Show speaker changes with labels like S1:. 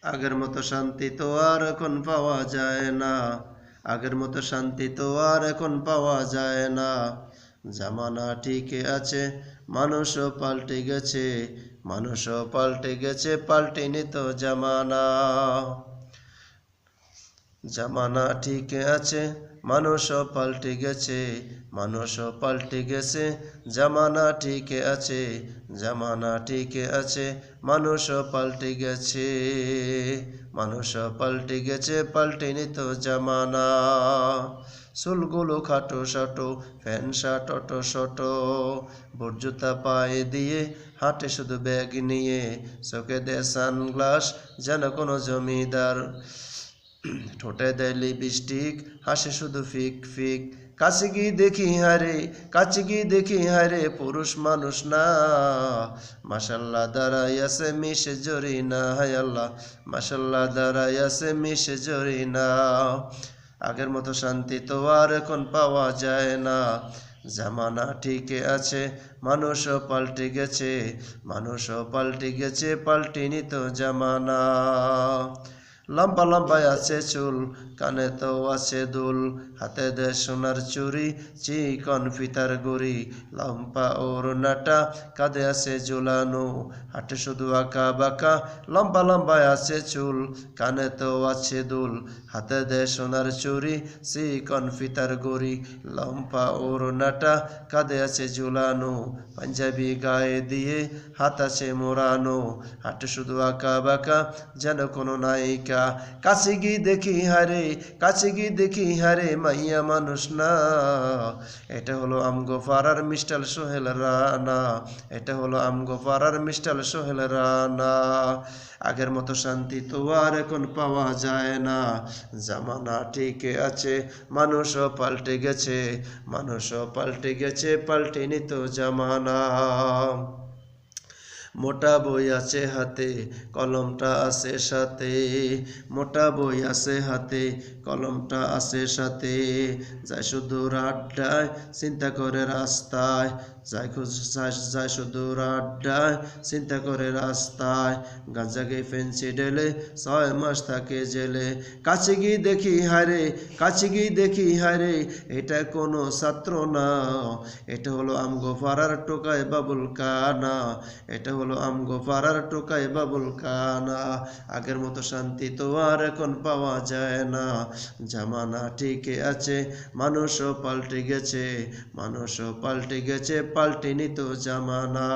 S1: আগের মতো শান্তি তো আর এখন পাওয়া যায় না। আগের মতো শান্তি তো আর এখন পাওয়া যায় না। জামানা ঠিকই আছে, মানুষও পাল্টে গেছে। মানুষও পাল্টে গেছে, পাল্টেনি তো জামানা। জামানা ঠিক আছে, মানুষও পাল্টে গেছে। মানুষও পাল্টে গেছে, জামানা ঠিক আছে। জামানা ঠিক আছে, মানুষও পাল্টে গেছে। মানুষও পাল্টে গেছে, পাল্টেনি তো জামানা। চুলগুলো খাটো সাটো, ফ্যান শার্ট অটো শটো, বুট জুতা পায়ে দিয়ে হাঁটে শুধু ব্যাগ নিয়ে। চোখে দেয় সানগ্লাস, যেন কোনো জমিদার। ঠোঁটে দেয় লিপস্টিক, হাসে শুধু ফিক ফিক। কাছে গিয়ে দেখি হারে, কাছে গিয়ে দেখি হারে, পুরুষ মানুষ না। মাশাল্লাহ দাঁড়াই আছে মিশে জরি না, হায় আল্লাহ। মাশাল্লাহ দাঁড়াই আছে মিশে জরি না। আগের মতো শান্তি তো আর এখন পাওয়া যায় না। জামানা ঠিকই আছে, মানুষও পাল্টে গেছে। মানুষও পাল্টে গেছে, পাল্টেনি তো জামানা। লম্বা লম্বায় আছে চুল, কানে তো আছে দুল, হাতে দেয় সোনার চুরি, চিকন ফিতার গুড়ি। লম্বা ওড়নাটা কাঁধে আছে ঝুলানো, হাঁটে শুধু আঁকা বাঁকা। লম্বা লম্বায় আছে চুল, কানে তো আছে দুল, হাতে দেয় সোনার চুরি, চিকন ফিতার গুড়ি। লম্বা ওড়নাটা কাঁধে আছে ঝুলানো, পাঞ্জাবি গায়ে দিয়ে হাত আছে মোড়ানো, হাঁটে শুধু আঁকা বাঁকা, যেন কোনো নায়িকা। কাছে গিয়ে দেখি হারে, কাছে গিয়ে দেখি হারে, মাইয়া মানুষ না। এটা হলো আমগো পাড়ার মিস্টার সোহেল রানা। এটা হলো আমগো পাড়ার মিস্টার সোহেল রানা। আগের মতো শান্তি তো আর এখন পাওয়া যায় না। জামানা ঠিকই আছে, মানুষও পাল্টে গেছে। মানুষও পাল্টে গেছে, পাল্টেনি তো জামানা। মোটা বই আছে হাতে, কলমটা আছে সাথে। মোটা বই আছে হাতে, কলমটা আছে সাথে। যায় শুধু আড্ডায়, চিন্তা করে রাস্তায়। যায় শুধু আড্ডায়, চিন্তা করে রাস্তায়। গাঁজাকে ফেন্সি ঢেলে 6 মাস থাকে জেলে। কাছে গিয়ে দেখি হারে, কাছে গিয়ে দেখি হারে, এটা কোনো ছাত্র না। এটা হলো আমগো পাড়ার টোকায় বাবুল কানা। এটা হলো আমগো পাড়ার টোকায় বাবুল কানা। আগের মতো শান্তি তো আর এখন পাওয়া যায় না। জামানা ঠিকই আছে, মানুষও পাল্টে গেছে। মানুষও পাল্টে গেছে, পাল্টেনি তো জামানা।